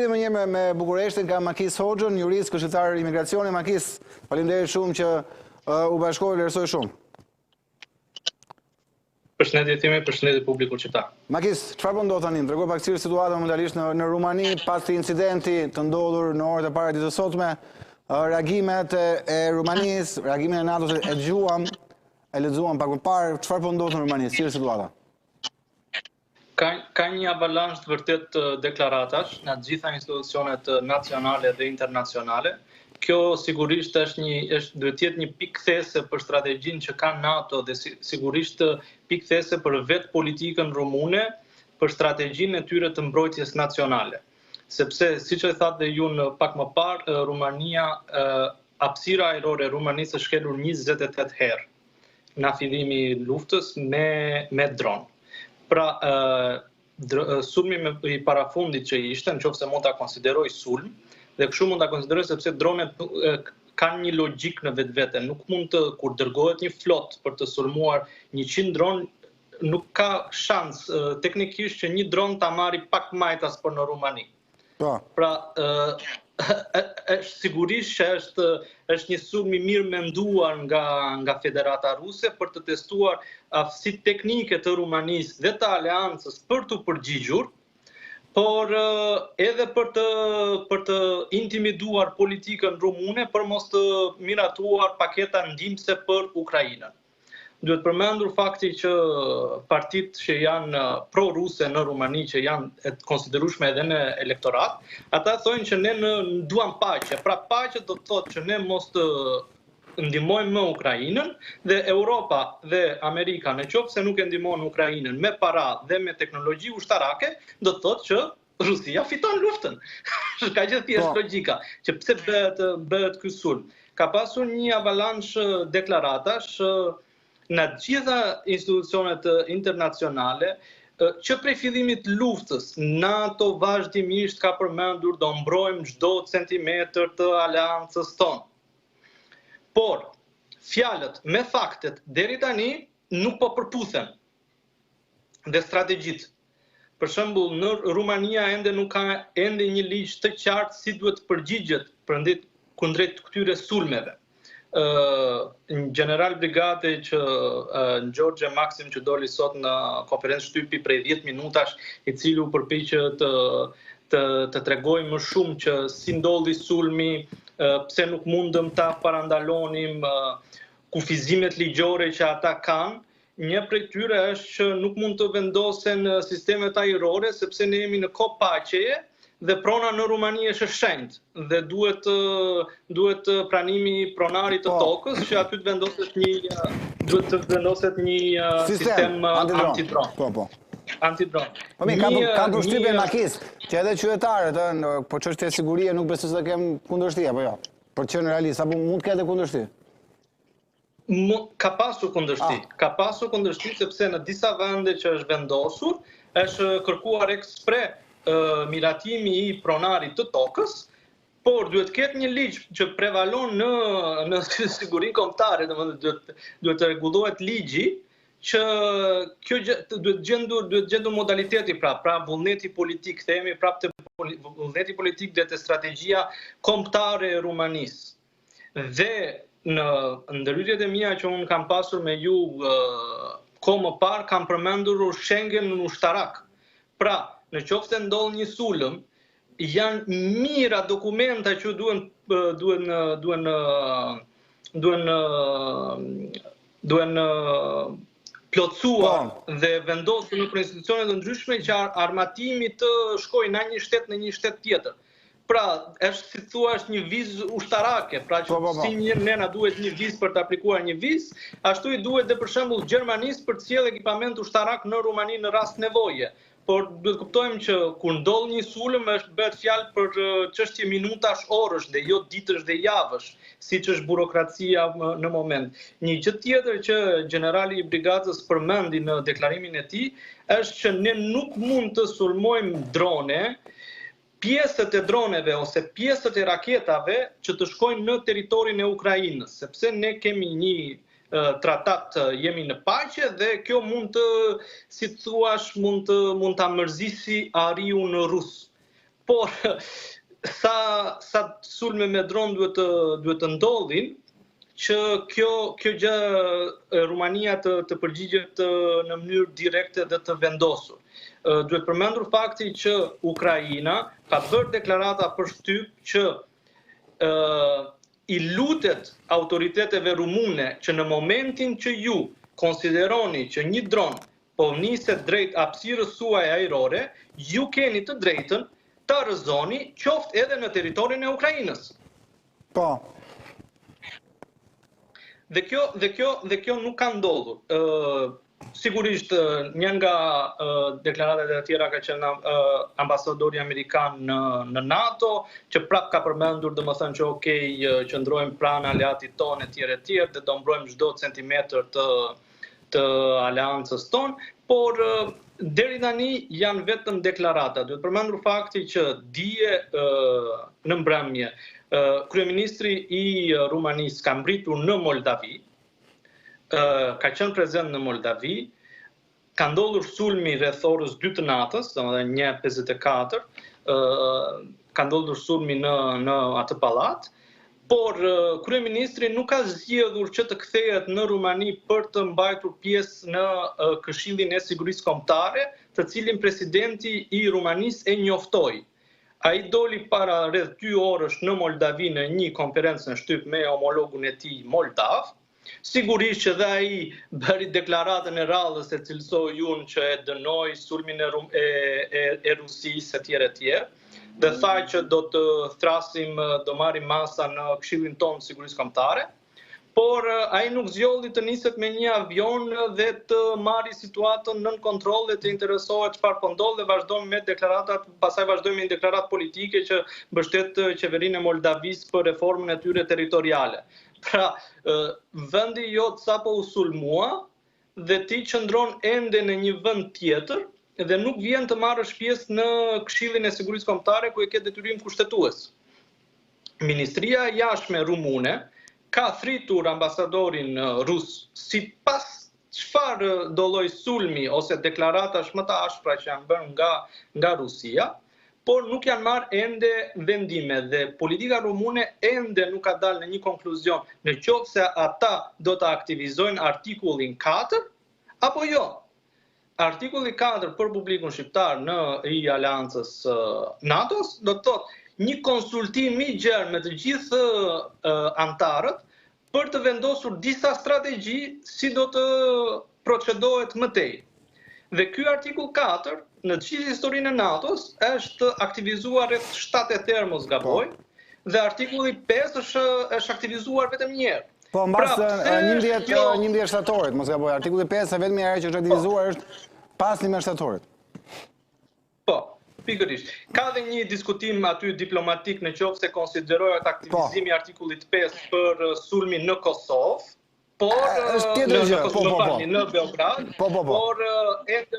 Më njëmë me Bukureshtin ka Makis Hoxhën, jurist, këshilltar imigracioni. Makis, faleminderit shumë që u bashkove, vlerësoj shumë. Përshëndetje thime, përshëndetje publiku qytetar. Makis, çfarë po ndodh tani? Tregoj pak cilë situata momentalisht në Rumani pas të incidenti të ndodhur në orët e para ditës së sotme, reagimet e Rumanisë, reagimin e NATO-s e lexuam pak më parë, çfarë po ndodh në Rumani, cilë situata? Ka një avalansh të vërtet të deklaratash nga të gjitha institucionet nacionale dhe internacionale. Kjo sigurisht duhet të jetë një pikë kthese për strategjinë që ka NATO dhe sigurisht pikë kthese për vetë politikën rumune, për strategjinë e tyre të mbrojtjes nacionale. Sepse, siç e thatë dhe ju në pak më parë, Rumania, hapësira ajrore e Rumanisë është shkelur 28 herë nga fillimi i luftës me dron. Pra, sulmi i parafundit që ishte, nëse mund ta konsideroj sulm, dhe kështu mund ta konsideroj sepse dronet kanë një logjik në vetvete, nuk mund të, kur dërgohet një flot për të sulmuar 100 dron, nuk ka shans teknikisht që një dron ta marrë pak majtas për në Rumani. Pra, sigurisht që është një sulm i mirë menduar nga Federata Ruse për të testuar aftësitë teknike të Rumanisë dhe të aleancës për të përgjigjur, por edhe për të intimiduar politikën rumune për mos të miratuar paketa ndihmëse për Ukrainën. Duhet përmendur fakti që partitë që janë pro-ruse në Rumani, që janë konsiderueshme edhe në elektorat, ata thonë që ne duam paqe. Pra paqe do të thotë që ne mos të ndihmojmë më Ukrainën dhe Europa dhe Amerika, nëse nuk e ndihmon Ukrainën me para dhe me teknologji ushtarake, do të thotë që Rusia fiton luftën. Ka që thjesht logjika, që pse bëhet ky sulm. Ka pasur një avalansh deklaratash në gjitha institucionet internacionale, që prej fillimit luftës, NATO vazhdimisht ka përmendur do mbrojmë çdo centimetër të aleancës tonë. Por, fjalët me faktet deri tani nuk po përputhen dhe strategjitë. Për shembull, në Rumania ende nuk ka ende një ligj të qartë si duhet të përgjigjet kundrejt këtyre sulmeve. General brigade që Gjorgje Maksim që doli sot në konferencë shtypi prej 10 minutash, i cili u përpiqet të tregojë më shumë që si ndodhi sulmi, pse nuk mundëm ta parandalonim, kufizimet ligjore që ata kanë. Një prej tyre është që nuk mund të vendosen sistemet ajrore sepse ne jemi në kohë paqeje dhe prona në Rumani është shenjtë dhe duhet pranimi pronarit të tokës që aty duhet të vendoset një sistem antidron. Antidron. Po mirë, kam përshtypjen Makis, që edhe qytetarët, po çështja e sigurisë nuk besoj se kem kundërshti apo jo. Për të qenë realist, apo mund të ketë kundërshti? Ka pasur kundërshti sepse në disa vende që është vendosur, është kërkuar ekspres miratimi i pronarit të tokës, por duhet ketë një ligj që prevalon në sigurinë kombëtare, domethënë duhet të rregullohet ligji që kjo duhet gjendur modaliteti pra vullneti politik, themi prapë të vullneti politik dhe të strategjia kombëtare e Rumanisë. Dhe në ndërhyrjet e mia që unë kam pasur me ju kohë më parë, kam përmendur Schengen në ushtarak. Pra, në qoftë se ndodh një sulm, janë mira dokumenta që duhen plotësuar dhe vendosur në institucione të ndryshme që armatimi të shkojë nga një shtet në një shtet tjetër. Pra, është si thua është një vizë ushtarake, pra që si ne na duhet një vizë për të aplikuar një vizë, ashtu i duhet dhe për shembull Gjermanisë për të sjellë ekipament ushtarak në Rumani në rast nevoje. Por duhet kuptojmë që kur ndodh një sulm bëhet fjalë për çështje minutash, orësh dhe jo ditësh dhe javësh, siç është burokracia në moment. Një gjë tjetër që generali i brigadës përmendi në deklarimin e tij është që ne nuk mund të sulmojmë drone, pjesët e droneve ose pjesët e raketave që të shkojnë në territorin e Ukrainës, sepse ne kemi një tratat, jemi në paqe dhe kjo mund të, si thuash, mund ta mërzisi ariun rus. por sa sulme me dron duhet të ndodhin që kjo gjë Rumania të përgjigjet në mënyrë direkte dhe të vendosur. Duhet përmendur fakti që Ukraina ka bërë deklarata për shtyp që i lutet autoriteteve rumune që në momentin që ju konsideroni që një dron po niset drejt hapësirës suaj ajrore, ju keni të drejtën ta rrëzoni qoftë edhe në territorin e Ukrainës. Po. Dhe kjo nuk ka ndodhur. Sigurisht, një nga deklaratat e tjera ka qenë ambasadori amerikan në NATO, që prap ka përmendur domethënë që okej, qëndrojmë pranë aleatit tonë etj, dhe do mbrojmë çdo centimetër të aleancës tonë, por deri tani janë vetëm deklarata. Duhet përmendur fakti që dje në mbrëmje kryeministri i Rumanisë ka mbritur në Moldavi, ka qenë prezent në Moldavi, ka ndodhur sulmi rreth orës 2 të natës, domethënë 1:54, ka ndodhur sulmi në atë pallat, por kryeministri nuk ka zgjedhur që të kthehet në Rumani për të mbajtur pjesë në Këshillin e Sigurisë Kombëtare, të cilin presidenti i Rumanisë e njoftoi. Ai doli para rreth 2 orësh në Moldavi në një konferencë në shtyp me homologun e tij moldav. Sigurisht që dhe ai bëri deklaratën e radhës e cilësoi unë që e dënoi sulmin e Rusisë etj. Dhe tha që do të thrasim, do marrim masa në Këshillin tonë Sigurisë Kombëtare, por ai nuk zgjodhi të niset me një avion dhe të marrë situatën nën kontroll dhe të interesohet çfarë po ndodh dhe vazhdon me deklaratat, pastaj vazhdoi me një deklaratë politike që mbështet qeverinë e Moldavisë për reformën e tyre territoriale. Pra, vendi jot sapo u sulmua dhe ti qëndron ende në një vend tjetër dhe nuk vjen të marrësh pjesë në Këshillin e Sigurisë Kombëtare ku e ke detyrim kushtetues. Ministria e Jashtme rumune ka thritur ambasadorin rus sipas çfarë do lloj sulmi ose deklaratash më të ashpra që janë bërë nga Rusia, por nuk janë marrë ende vendime dhe politika rumune ende nuk ka dalë në një konkluzion në qoftë se ata do të aktivizojnë artikullin 4 apo jo. Artikulli 4 për publikun shqiptar i aleancës NATO-s do të thotë një konsultim i gjerë me të gjithë antarët për të vendosur disa strategji si do të procedohet mëtej. Dhe ky artikull 4 në të gjithë historinë e NATO-s është aktivizuar rreth 7 herë mos gaboj, dhe artikulli 5 është aktivizuar vetëm një herë. Po, mbas 11 shtatorit, mos gaboj, artikulli 5 e vetëm herë që është aktivizuar është pas 11 shtatorit. Po. Pikërisht. Ka dhe një diskutim aty diplomatik në qoftë se konsiderohet aktivizimi i artikullit 5 për sulmin në Kosovë, por në Beograd, por ende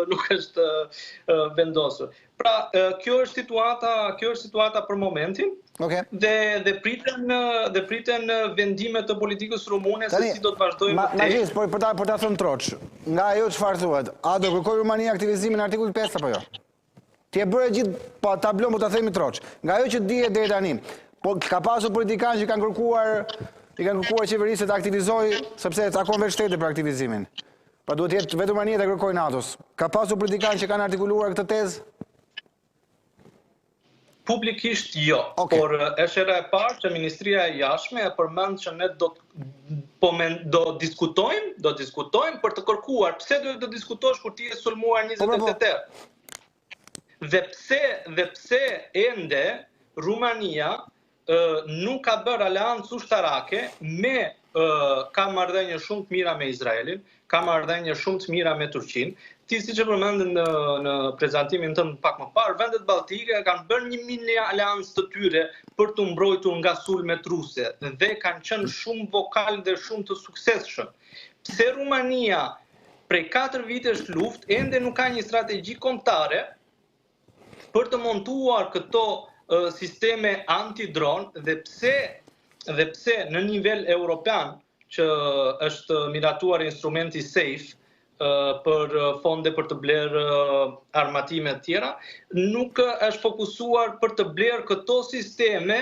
nuk është vendosur. Pra, kjo është situata për momentin. Dhe priten vendimet të politikës rumune se si do të vazhdojmë të Magjis, për ta thënë troç, nga ajo çfarë thuhet, a do kërkoj Rumania aktivizimin në artikullit 5 apo jo? Ti e bëre gjithë tablon, po ta themi troç. Nga ajo që dihet deri tani, po ka pasur politikanë që kanë kërkuar qeverisë të aktivizojë sepse takon vetë shteti për aktivizimin. Pa duhet jetë vetëm Rumania të kërkojë NATO-s. Ka pasur politikanë që kanë artikuluar këtë tezë? Publikisht jo, por është era e parë që Ministria e Jashtme e përmend që ne do diskutojmë për të kërkuar. Pse duhet të diskutosh kur ti je sulmuar 28 herë? Dhe pse ende Rumania nuk ka bërë aleancë ushtarake ka marrëdhënie shumë të mira me Izraelin, ka marrëdhënie shumë të mira me Turqinë. Ti siç e përmendën në prezantimin tënd pak më parë, vendet balltike kanë bërë një mini aleancë të tyre për të mbrojtur nga sulmet ruse dhe kanë qenë shumë vokal dhe shumë të suksesshëm. Pse Rumania prej 4 vitesh luftë ende nuk ka një strategji kombëtare për të montuar këto sisteme antidron dhe pse në nivel evropian që është miratuar instrumenti SAFE për fonde për të blerë armatime të tjera, nuk është fokusuar për të blerë këto sisteme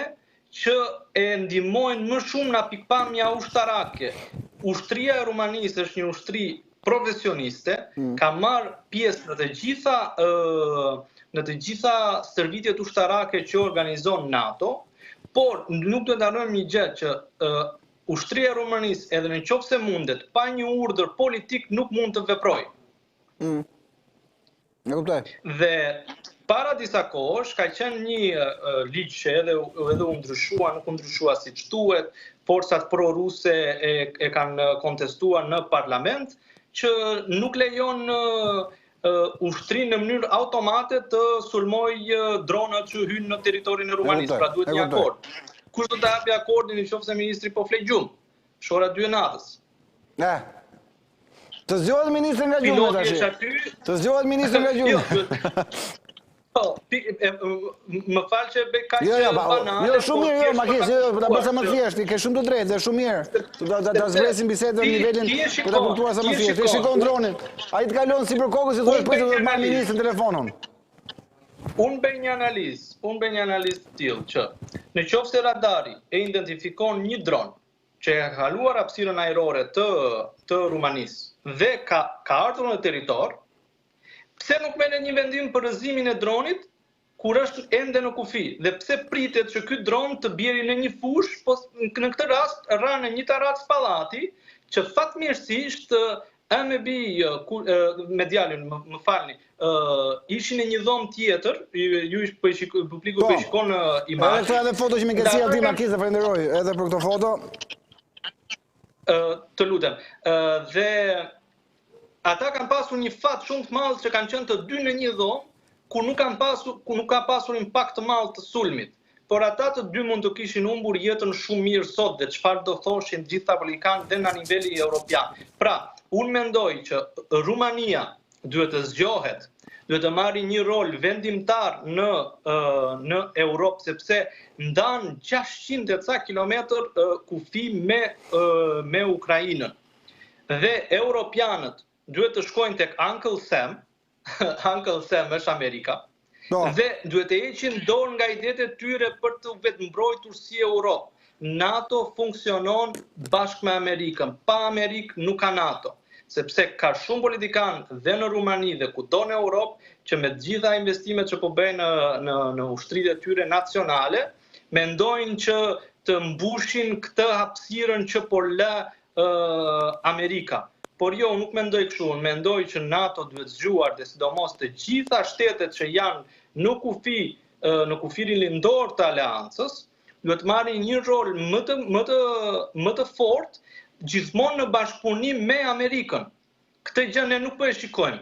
që e ndihmojnë më shumë në pikpamja ushtarake. Ushtria e Rumanisë është një ushtri profesioniste, ka marrë pjesë në të gjitha stërvitjet ushtarake që organizon NATO, por nuk do të harrojmë një gjë që ushtria e Rumanisë, edhe në qoftë se mundet, pa një urdhër politik nuk mund të veprojë. Dhe para disa kohësh ka qenë një ligj që edhe u ndryshua, nuk u ndryshua siç duhet, forcat pro-ruse e kanë kontestuar në parlament, që nuk lejon ushtrinë në mënyrë automate të sulmojë dronat që hynë në territorin e Rumanisë, pra duhet një akord. Kush do të hapi akordin nëse ministri po flet gjumë? Shora 2 natës. Të zgjohet ministri nga gjumë tash. Të zgjohet ministri nga gjumë. Më falë që bëj kaq banale. Jo, shumë mirë, Makis, ta bëj sa më thjesht, ke shumë të drejtë, është shumë mirë. Ta zbresim bisedën në nivelin për ta kuptuar sa më thjesht. Ti shikon dronin. Ai të kalon sipër kokës i thosh pse do të marr ministrin telefonon. Unë bëj një analizë të tillë që në qoftë se radari e identifikon një dron që e ka kaluar hapësirën ajrore të Rumanisë dhe ka ardhur në territor, pse nuk merret një vendim për rrëzimin e dronit kur është ende në kufi? Dhe pse pritet që ky dron të bjerë në një fushë, po në këtë rast rënë një tarat spallati që fatmirësisht MB me djalin, më falni, ishin në një dhomë tjetër, publiku po shikon imazhin. Edhe foto që më ke sjellë ti Makis, e falenderoj edhe për këtë foto. Të lutem. Dhe ata kanë pasur një fat shumë të madh që kanë qenë të dy në një dhomë, ku nuk ka pasur impakt të madh të sulmit. Por ata të dy mund të kishin humbur jetën shumë mirë sot, dhe çfarë do thoshin gjithë amerikanë dhe në niveli evropian. Pra, unë mendoj që Rumania duhet të zgjohet, duhet të marrë një rol vendimtar në Europë, sepse ndan 600 e ca kilometër kufi me Ukrainën. Dhe europianët duhet të shkojnë tek Uncle Sam, Uncle Sam është Amerika, dhe duhet të heqin dorë nga idetë e tyre për të vetëmbrojtur si Europë. NATO funksionon bashkë me Amerikën, pa Amerikë nuk ka NATO. Sepse ka shumë politikanë dhe në Rumani dhe kudo në Europë që me gjitha investimet që po bëjnë në ushtritë e tyre nacionale, mendojnë që të mbushin këtë hapësirën që po lë Amerika. Por jo, nuk mendoj kështu, unë mendoj që NATO duhet zgjuar dhe sidomos të gjitha shtetet që janë në kufirin lindor të aleancës, duhet marrin një rol më të fortë gjithmonë në bashkëpunim me Amerikën. Këtë gjë ne nuk po e shikojmë.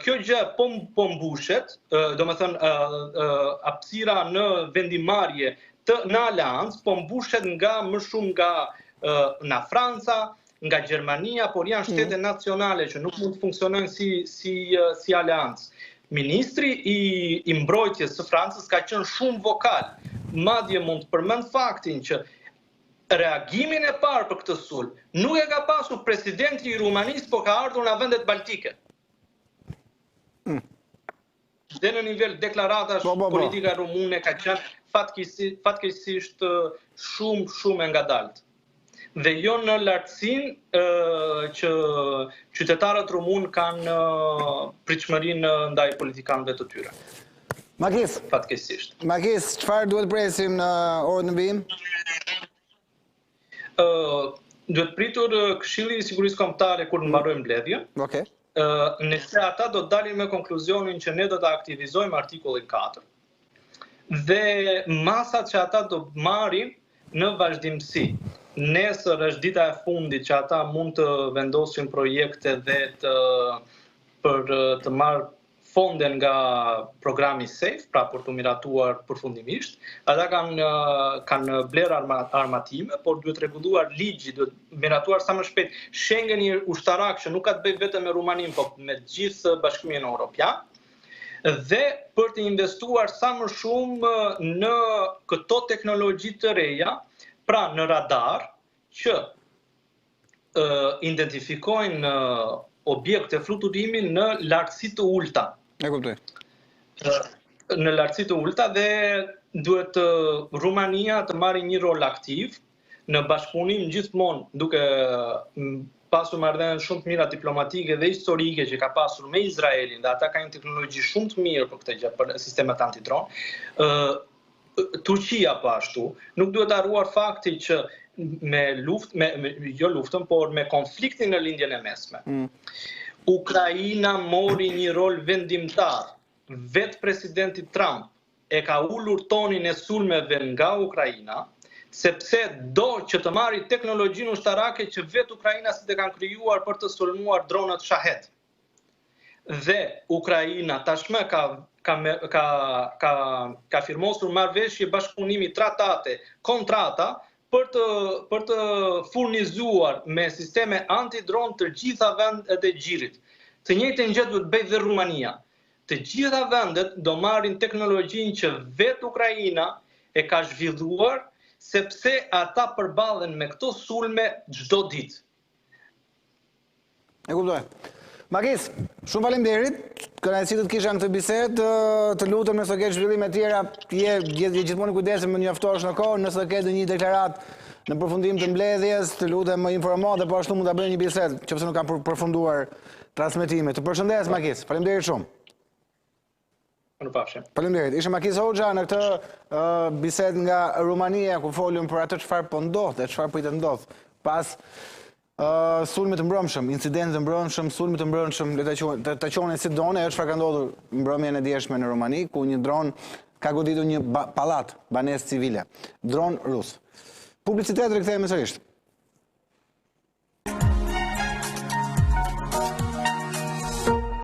Kjo gjë po mbushet, domethënë hapësira në vendimarrje në aleancë po mbushet më shumë nga Franca, nga Gjermania, por janë shtete nacionale që nuk mund të funksionojnë si aleancë. Ministri i mbrojtjes së Francës ka qenë shumë vokal. Madje mund të përmend faktin që reagimin e parë për këtë sulm nuk e ka pasur presidenti i Rumanisë, por ka ardhur nga vendet baltike. Dhe në nivel deklaratash politika rumune ka qenë fatkeqësisht shumë e ngadaltë. Dhe jo në lartësinë që qytetarët rumun kanë pritshmërinë ndaj politikanëve të tyre. Makis, fatkeqësisht. Makis, çfarë duhet presim në orën në vijim? Duhet pritur Këshilli i Sigurisë Kombëtare kur mbarojmë mbledhjen. Okej. Nëse ata do të dalin me konkluzionin që ne do të aktivizojmë artikullin 4 dhe masat që ata do marrin në vazhdimsi. Nesër është dita e fundit që ata mund të vendosin projekte dhe për të marrë fonde nga programi SAFE, pra për të miratuar përfundimisht. Ata kanë blerë armatime, por duhet rregulluar ligji, duhet miratuar sa më shpejt Schengeni ushtarak që nuk ka të bëjë vetëm me Rumaninë, por me gjithë bashkimin evropian. Dhe për të investuar sa më shumë në këto teknologji të reja, pra në radar që identifikojnë objekte fluturimi në lartësi të ulta. E kuptoj. Në lartësi të ulta dhe duhet Rumania të marrë një rol aktiv në bashkëpunim gjithmonë duke pasur marrëdhënie shumë të mira diplomatike dhe historike që ka pasur me Izraelin, dhe ata kanë një teknologji shumë të mirë për këtë gjë, për sistemet antidron. Turqia po ashtu, nuk duhet harruar fakti që jo luftën, por me konfliktin në lindjen e mesme. Ukraina mori një rol vendimtar. Vetë presidenti Trump e ka ulur tonin e sulmeve nga Ukraina, sepse do që të marri teknologjinë ushtarake që vetë ukrainasit e kanë krijuar për të sulmuar dronët Shahed. Dhe Ukraina tashmë ka firmosur marrëveshje bashkëpunimi, tratate, kontrata për të furnizuar me sisteme antidron të gjitha vendet e gjirit. Të njëjtën gjë duhet bëjë dhe Rumania. Të gjitha vendet do marrin teknologjinë që vetë Ukraina e ka zhvilluar, sepse ata përballen me këto sulme çdo ditë. E kuptoj. Makis, shumë faleminderit. Kënaqësi të kisha në këtë bisedë, të lutem nëse ke zhvillime të tjera, je gjithmonë i kujdesshëm më njoftosh në kohë, nëse ke një deklaratë në përfundim të mbledhjes, të lutem më informo dhe po ashtu mund ta bëjmë një bisedë, nëse nuk kam përfunduar transmetimet. Të përshëndes Makis. Faleminderit shumë. Faleminderit. Ishte Makis Hoxha në këtë bisedë nga Rumania, ku folëm për atë çfarë po ndodh, çfarë pritet ndodh pas sulmit të mbrëmshëm, incidentit të mbrëmshëm, sulmit të mbrëmshëm, le ta quajmë si done, çfarë ka ndodhur mbrëmjen e djeshme në Rumani, ku një dron ka goditur një pallat, banesë civile. Dron rus. Publicitet, rikthehemi sërish.